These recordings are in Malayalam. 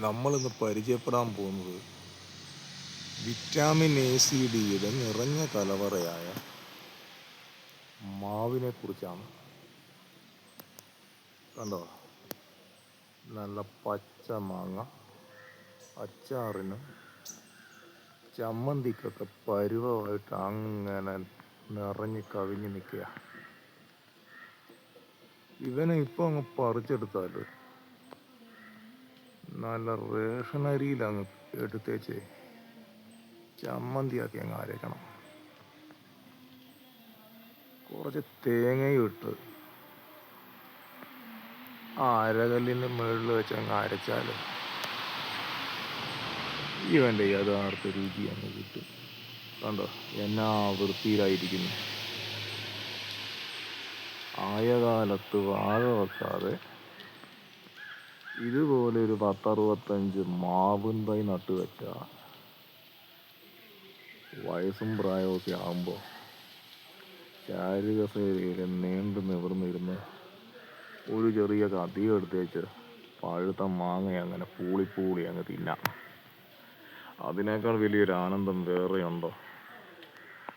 നമ്മളിന്ന് പരിചയപ്പെടാൻ പോകുന്നത് വിറ്റാമിൻ എ സി ഡിയുടെ നിറഞ്ഞ കലവറയായ മാവിനെ കുറിച്ചാണ്. കണ്ടോ, നല്ല പച്ച മാങ്ങ അച്ചാറിനും ചമ്മന്തിക്കൊക്കെ പരുവമായിട്ട് അങ്ങനെ നിറഞ്ഞ് കവിഞ്ഞ് നിൽക്കുക. ഇവനെ ഇപ്പോൾ അങ്ങ് പറിച്ചെടുത്താൽ നല്ല റേഷൻ അരിയിൽ അങ്ങ് എടുത്തേച്ച് ചമ്മന്തിയാക്കി അങ്ങ് അരയ്ക്കണം. കുറച്ച് തേങ്ങയും ഇട്ട് ആ അരകല്ലിൻ്റെ മുകളിൽ വെച്ച് അങ്ങ് അരച്ചാൽ ഇവൻ്റെ യഥാർത്ഥ രുചി അങ്ങ് കിട്ടും. കണ്ടോ എന്നാ വൃത്തിയിലായിരിക്കുന്നു. ആയ കാലത്ത് വാഴ വെക്കാതെ ഇതുപോലെ ഒരു 10-65 മാവും തൈ നട്ടു വെച്ചാൽ വയസ്സും പ്രായമൊക്കെ ആകുമ്പോൾ ചാരുകസേരയിൽ നീണ്ടു നിവർന്നിരുന്ന് ഒരു ചെറിയ കത്തിയും എടുത്തേച്ച് പഴുത്ത മാങ്ങ അങ്ങനെ പൂളി അങ്ങ് തിന്നാം. അതിനേക്കാൾ വലിയൊരു ആനന്ദം വേറെയുണ്ടോ?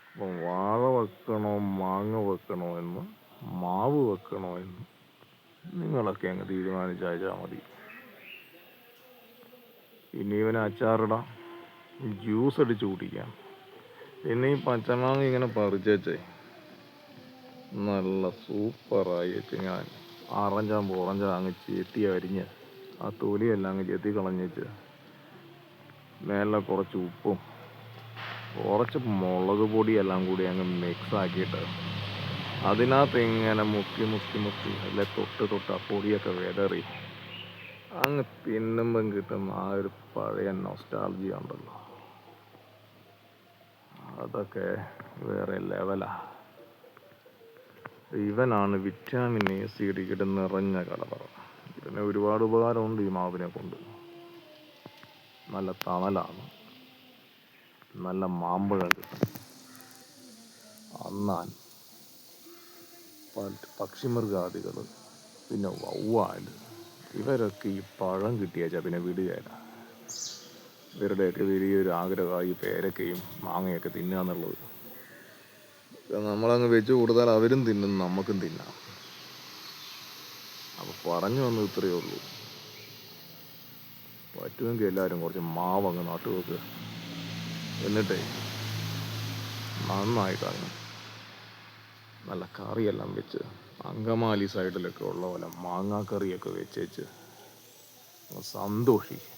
അപ്പം വാഴ വെക്കണോ മാങ്ങ വെക്കണോ എന്ന്, മാവ് വെക്കണോ എന്ന് നിങ്ങളൊക്കെ അങ്ങ് തീരുമാനിച്ചാൽ മതി. ഇനി ഇവനെ അച്ചാറിടാം, ജ്യൂസ് അടിച്ച് കുടിക്കാം. പിന്നെ ഈ പച്ചമാങ്ങ ഇങ്ങനെ പറിച്ചേച്ചേ നല്ല സൂപ്പറായി വെച്ച് ഞാൻ അറഞ്ചാൻ അങ്ങ് ചെത്തി അരിഞ്ഞ് ആ തൊലിയെല്ലാം അങ്ങ് ചെത്തി കളഞ്ഞേച്ച് മേലെ കുറച്ച് ഉപ്പും കുറച്ച് മുളക് പൊടിയെല്ലാം കൂടി അങ്ങ് മിക്സ് ആക്കിയിട്ട് അതിനകത്ത് ഇങ്ങനെ മുക്കി അല്ലെ തൊട്ട് ആ പൊടിയൊക്കെ വിതറി അങ്ങ് തിന്നുമ്പം കിട്ടുന്ന ആ ഒരു പഴയ നൊസ്റ്റാൾജിയ ഉണ്ടല്ലോ, അതൊക്കെ വേറെ ലെവലാ. ഇവനാണ് വിറ്റാമിൻ എ സി ഡിയുടെ നിറഞ്ഞ കലവറ. ഇതിന് ഒരുപാട് ഉപകാരമുണ്ട് ഈ മാവിനെ കൊണ്ട്. നല്ല തണലാണ്, നല്ല മാമ്പഴം കിട്ടും. അന്നാൽ പക്ഷിമൃഗാദികൾ, പിന്നെ വവ്വാൽ, ഇവരൊക്കെ ഈ പഴം കിട്ടിയാച്ചാൽ പിന്നെ വിടുകയില്ല. ഇവരുടെയൊക്കെ വലിയൊരു ആഗ്രഹമായി പേരക്കയും മാങ്ങയൊക്കെ തിന്നുക എന്നുള്ളത്. നമ്മളങ്ങ് വെച്ച് കൊടുത്താൽ അവരും തിന്നും, നമുക്കും തിന്നാം. അപ്പോൾ പറഞ്ഞു വന്നത് ഇത്രയേ ഉള്ളൂ. പറ്റുമെങ്കിൽ എല്ലാവരും കുറച്ച് മാവങ്ങ് നട്ടു വെക്കുക. എന്നിട്ടേ നന്നായിട്ടങ്ങ് നല്ല കറിയെല്ലാം വെച്ച് അങ്കമാലി സൈഡിലൊക്കെ ഉള്ള പോലെ മാങ്ങാക്കറിയൊക്കെ വെച്ചേച്ച് സന്തോഷിക്കും.